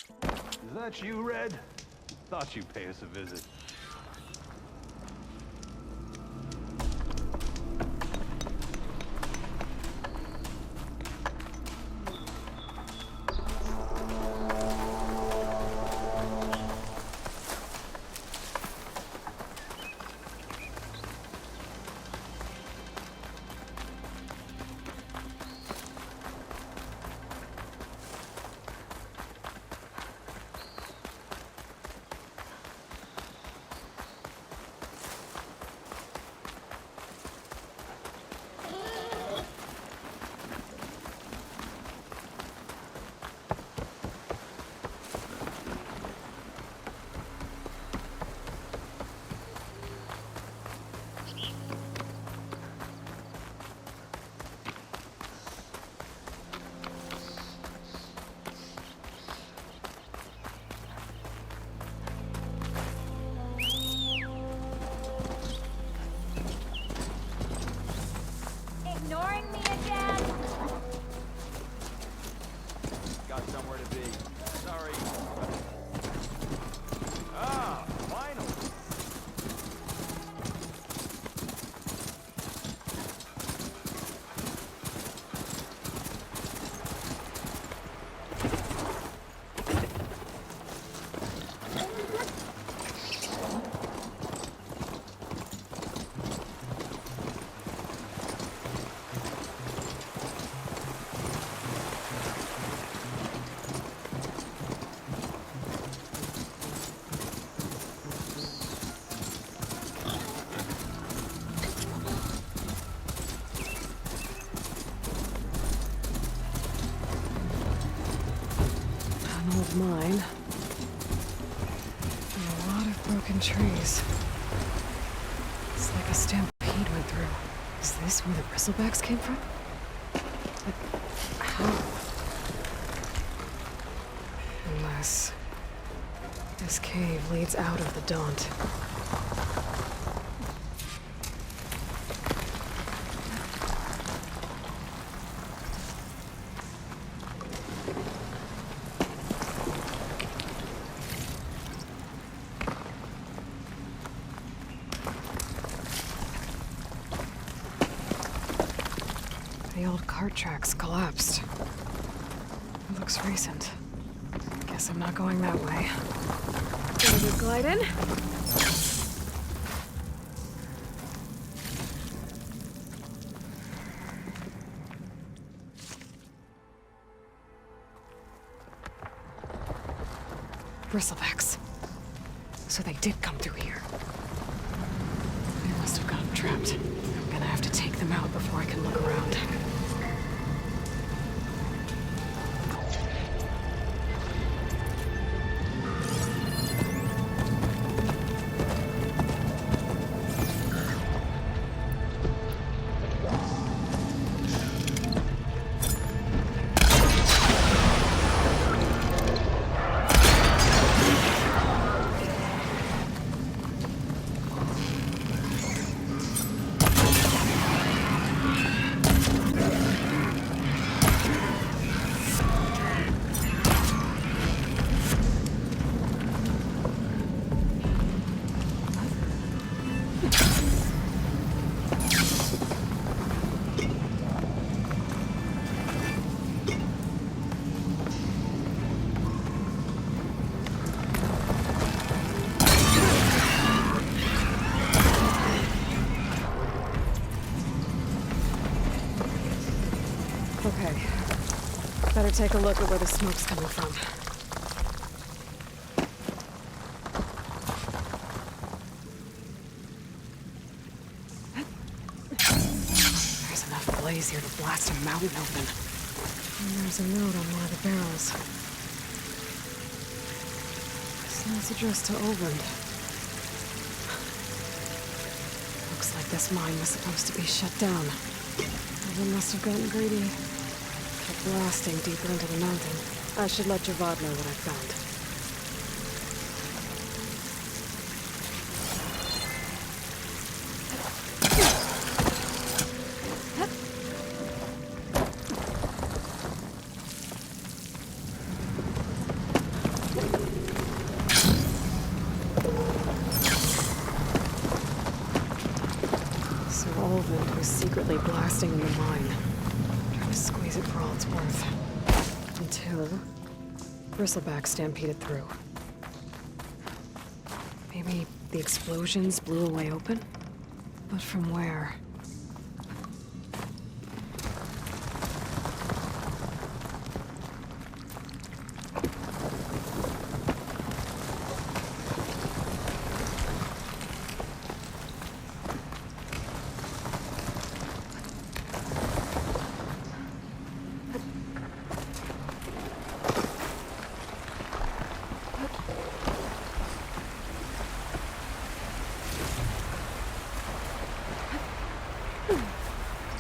Is that you, Red? Thought you'd pay us a visit. Ignoring me again? Got somewhere to be. Sorry. Ah, finally. Tunnel of mine. And a lot of broken trees. It's like a stampede went through. Is this where the Bristlebacks came from? But how? Unless this cave leads out of the Daunt. The old cart tracks collapsed. It looks recent. Guess I'm not going that way. Gonna just glide in? Bristlebacks. So they did come through here. They must have gotten trapped. I'm gonna have to take them out before I can look around. Okay. Better take a look at where the smoke's coming from. There's enough blaze here to blast a mountain open. And there's a note on one of the barrels. This note's addressed to Obernd. Looks like this mine was supposed to be shut down. Obernd must have gotten greedy. Kept blasting deeper into the mountain. I should let Javad know what I found. was secretly blasting in the mine, trying to squeeze it for all it's worth. Until Bristlebacks stampeded through. Maybe the explosions blew a way open? But from where?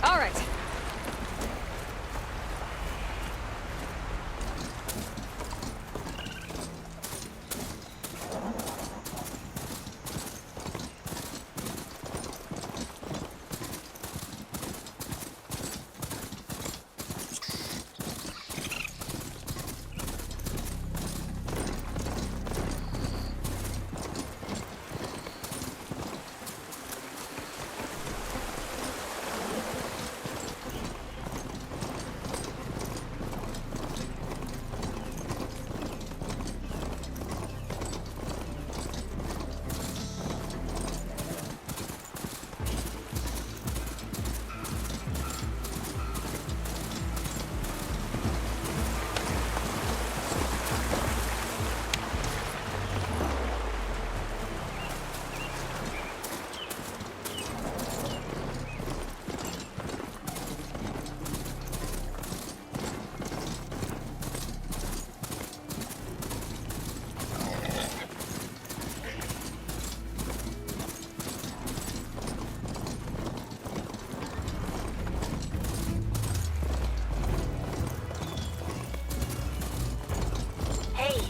All right.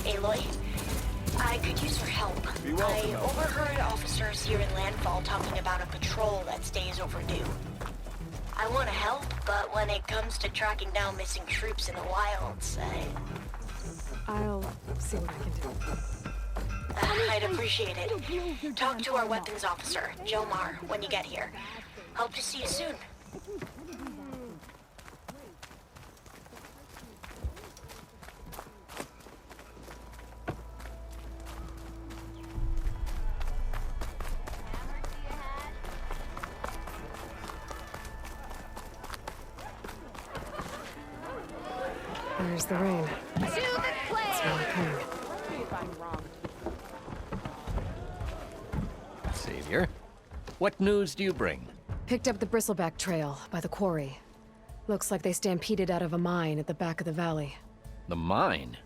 Aloy. I could use your help. Be welcome, I Aloy. overheard officers here in Landfall talking about a patrol that stays overdue. I want to help, but when it comes to tracking down missing troops in the wilds, I'll see what I can do. I'd appreciate it. Talk to our weapons officer, Jomar, when you get here. Hope to see you soon. There's the rain. It's really coming. Savior, what news do you bring? Picked up the Bristleback trail by the quarry. Looks like they stampeded out of a mine at the back of the valley. The mine?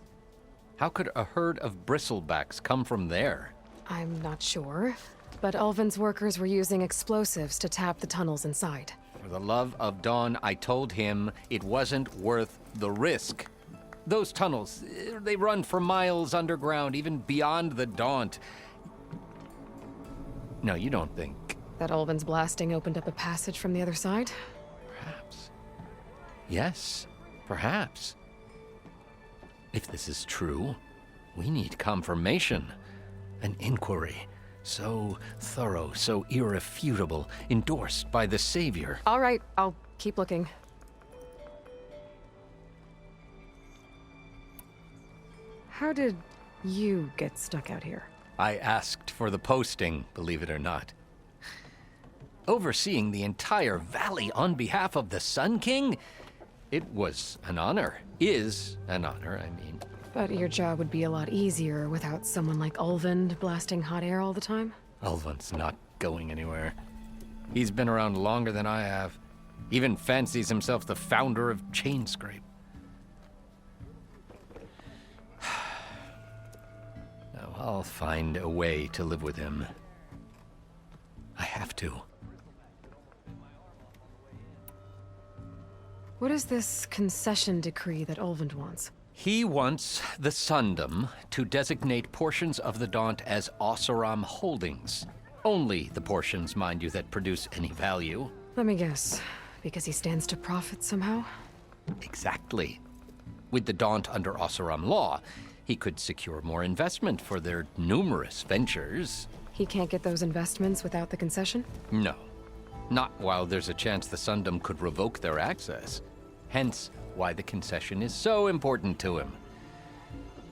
How could a herd of Bristlebacks come from there? I'm not sure, but Ulvin's workers were using explosives to tap the tunnels inside. For the love of Dawn, I told him it wasn't worth the risk. Those tunnels, they run for miles underground, even beyond the Daunt. No, you don't think... That Ulvin's blasting opened up a passage from the other side? Perhaps. Yes, perhaps. If this is true, we need confirmation. An inquiry. So thorough, so irrefutable, endorsed by the Savior. All right, I'll keep looking. How did you get stuck out here? I asked for the posting, believe it or not. Overseeing the entire valley on behalf of the Sun King? It was an honor. Is an honor, I mean. But your job would be a lot easier without someone like Ulvin blasting hot air all the time? Ulvin's not going anywhere. He's been around longer than I have. Even fancies himself the founder of Chainscrape. Now, I'll find a way to live with him. I have to. What is this concession decree that Ulvin wants? He wants the Sundom to designate portions of the Daunt as Oseram holdings. Only the portions, mind you, that produce any value. Let me guess. Because he stands to profit somehow? Exactly. With the Daunt under Oseram law, he could secure more investment for their numerous ventures. He can't get those investments without the concession? No. Not while there's a chance the Sundom could revoke their access. Hence, why the concession is so important to him.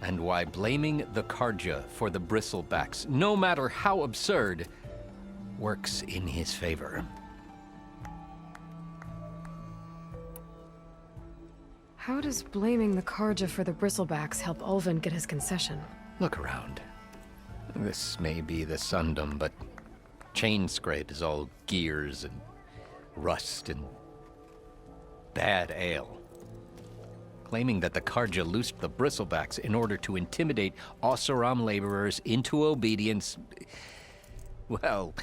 And why blaming the Karja for the Bristlebacks, no matter how absurd, works in his favor. How does blaming the Karja for the Bristlebacks help Ulvin get his concession? Look around. This may be the Sundom, but Chain Scrape is all gears and rust and bad ale. Claiming that the Karja loosed the Bristlebacks in order to intimidate Oseram laborers into obedience. Well,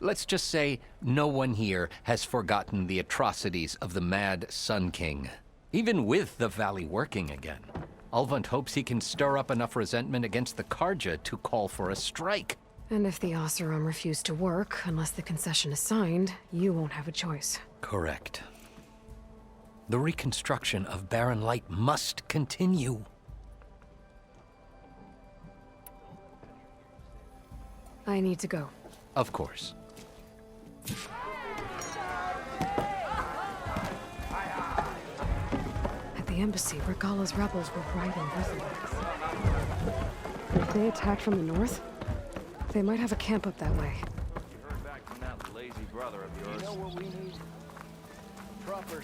let's just say no one here has forgotten the atrocities of the Mad Sun King. Even with the Valley working again, Ulvund hopes he can stir up enough resentment against the Karja to call for a strike. And if the Oseram refuse to work, unless the concession is signed, you won't have a choice. Correct. The reconstruction of Barren Light must continue. I need to go. Of course. At the embassy, Regala's rebels were riding Bristlebacks. If they attacked from the north, they might have a camp up that way. You heard back from that lazy brother of yours. You know what we need? Proper.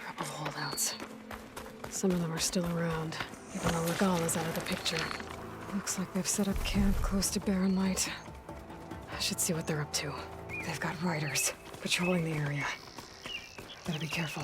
Rebel holdouts. Some of them are still around, even though Regala's out of the picture. Looks like they've set up camp close to Barren Light. I should see what they're up to. They've got riders patrolling the area. Better be careful.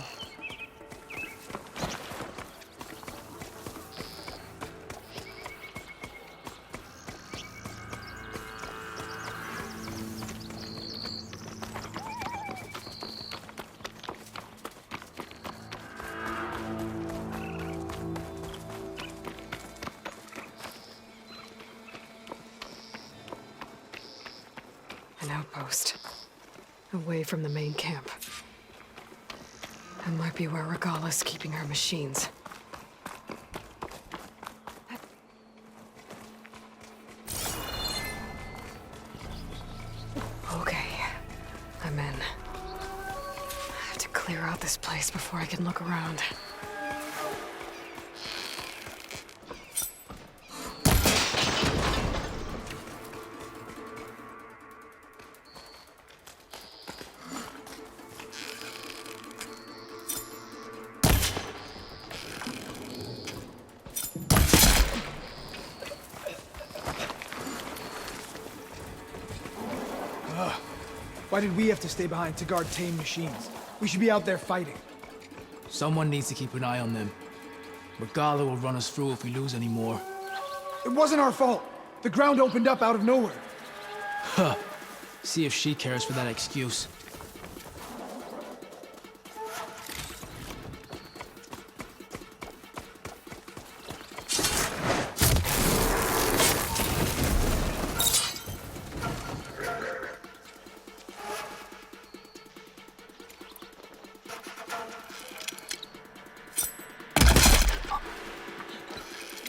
An outpost. Away from the main camp. That might be where Regala's keeping her machines. Okay, I'm in. I have to clear out this place before I can look around. Why did we have to stay behind to guard tame machines? We should be out there fighting. Someone needs to keep an eye on them. Regala will run us through if we lose any more. It wasn't our fault. The ground opened up out of nowhere. Huh. See if she cares for that excuse.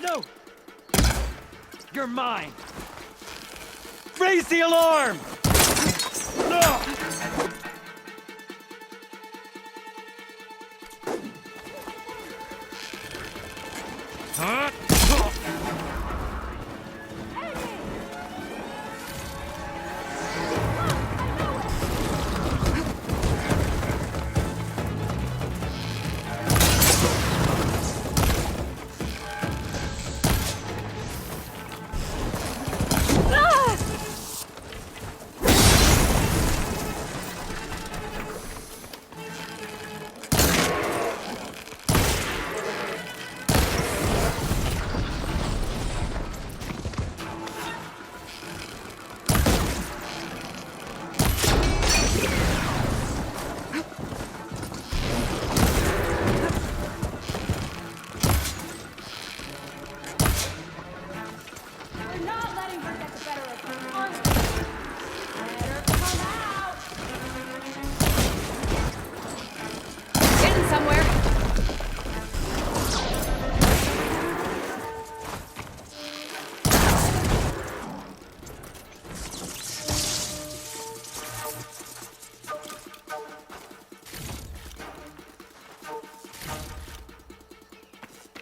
No! You're mine! Raise the alarm! No! Huh? We're not letting her get the better of her honor. Let her come out! Getting somewhere.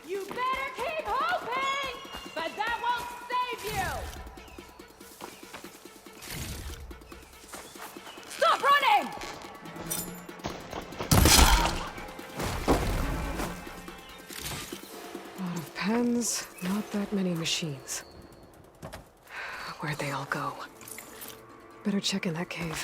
You better keep hoping! But that won't save you! Stop running! A lot of pens, not that many machines. Where'd they all go? Better check in that cave.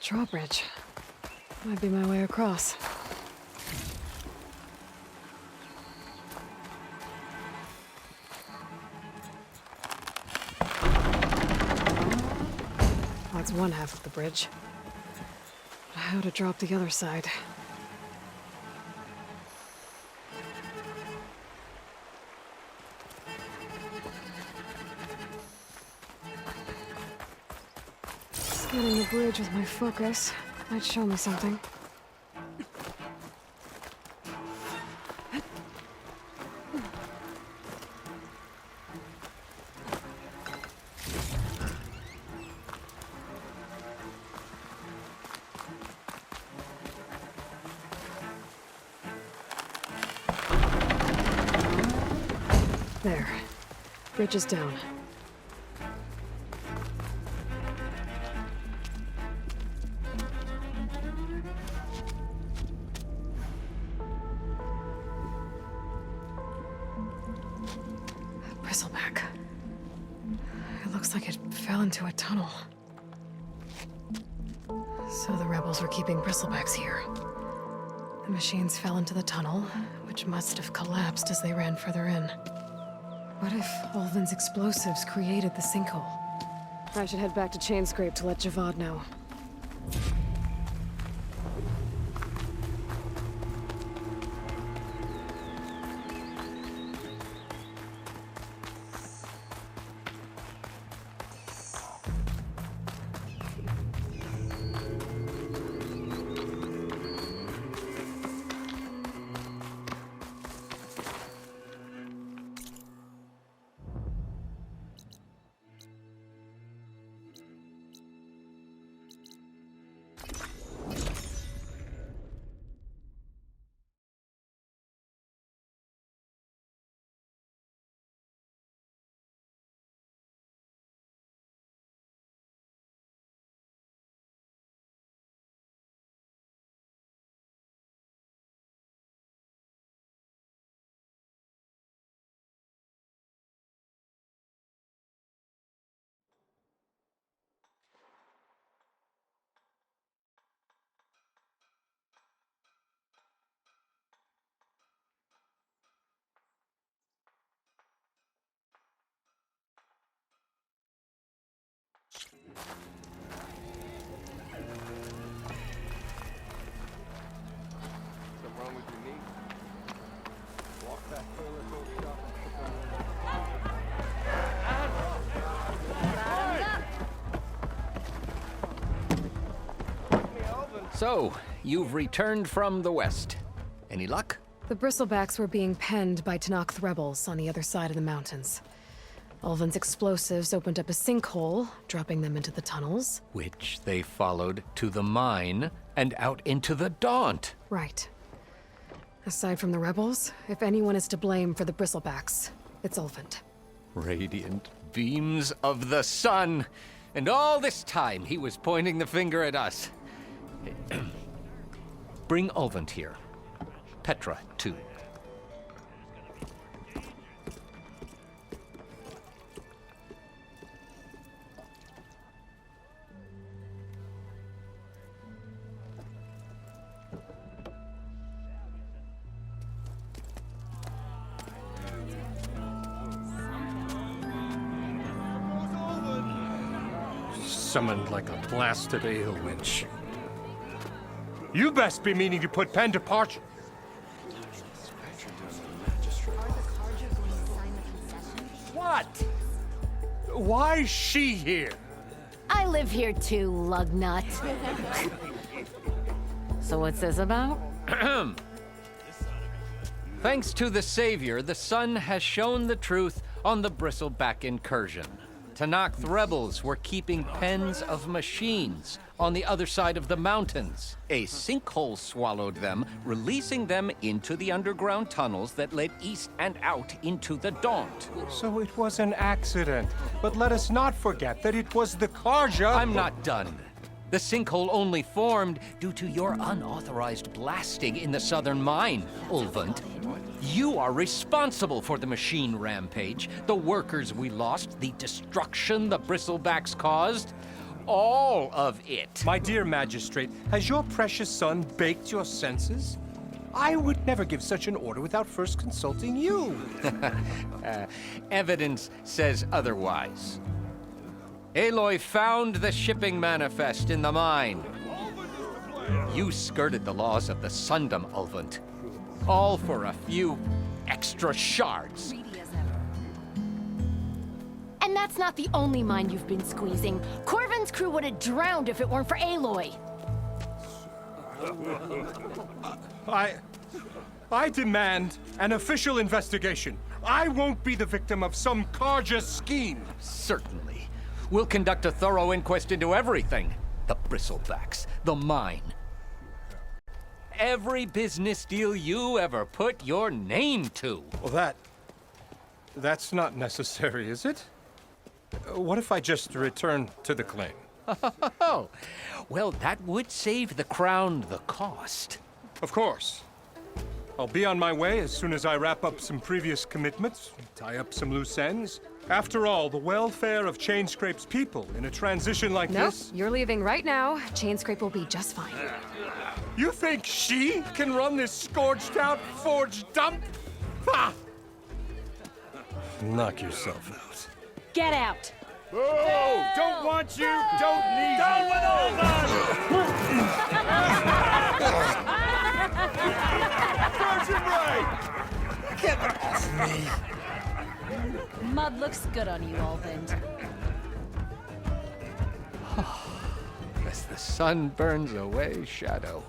Drawbridge. Might be my way across. That's one half of the bridge. But how to drop the other side? Scanning the bridge with my focus might show me something. There. Bridge is down. Bristleback. It looks like it fell into a tunnel. So the rebels were keeping Bristlebacks here. The machines fell into the tunnel, which must have collapsed as they ran further in. What if Ulvin's explosives created the sinkhole? I should head back to Chainscrape to let Javad know. So, you've returned from the west. Any luck? The Bristlebacks were being penned by Tanakh rebels on the other side of the mountains. Ulvin's explosives opened up a sinkhole, dropping them into the tunnels. Which they followed to the mine and out into the Daunt. Right. Aside from the rebels, if anyone is to blame for the Bristlebacks, it's Ulvin. Radiant beams of the sun. And all this time he was pointing the finger at us. Bring Ulvin here. Petra, too. Summoned like a blasted ale winch. You best be meaning to put pen to parchment. What? Why is she here? I live here too, lugnut. So what's this about? Thanks to the Savior, the sun has shown the truth on the Bristleback incursion. Tanakh rebels were keeping pens of machines on the other side of the mountains. A sinkhole swallowed them, releasing them into the underground tunnels that led east and out into the Daunt. So it was an accident. But let us not forget that it was the Karja. I'm not done. The sinkhole only formed due to your unauthorized blasting in the southern mine, Ulvin. You are responsible for the machine rampage, the workers we lost, the destruction the Bristlebacks caused. All of it. My dear magistrate, has your precious son baked your senses? I would never give such an order without first consulting you. Evidence says otherwise. Aloy found the shipping manifest in the mine. You skirted the laws of the Sundom, Ulvin. All for a few extra shards. And that's not the only mine you've been squeezing. Corvin's crew would have drowned if it weren't for Aloy. I demand an official investigation. I won't be the victim of some Karja scheme. Certainly. We'll conduct a thorough inquest into everything. The Bristlebacks, the mine. Every business deal you ever put your name to. Well, that's not necessary, is it? What if I just return to the claim? Oh, well, that would save the crown the cost. Of course. I'll be on my way as soon as I wrap up some previous commitments, tie up some loose ends. After all, the welfare of Chainscrape's people in a transition like this... Nope, you're leaving right now. Chainscrape will be just fine. You think she can run this scorched-out forged dump? Ha! Knock yourself out. Get out. Oh, don't want you, don't need you. With all Virgin right! Get off me! Mud looks good on you, Ulvin. As the sun burns away shadow.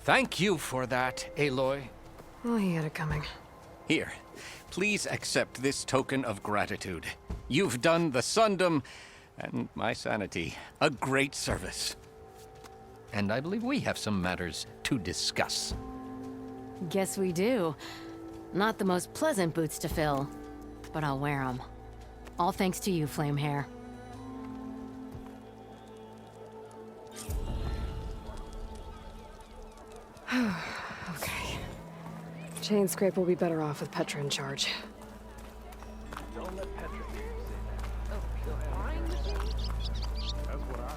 Thank you for that, Aloy. Well, he had it coming. Here, please accept this token of gratitude. You've done the Sundom and my sanity a great service. And I believe we have some matters to discuss. Guess we do. Not the most pleasant boots to fill, but I'll wear them. All thanks to you, Flamehair. Okay. Chainscrape will be better off with Petra in charge. Don't let Petra hear you say that. Oh, the frying machine? That's what I...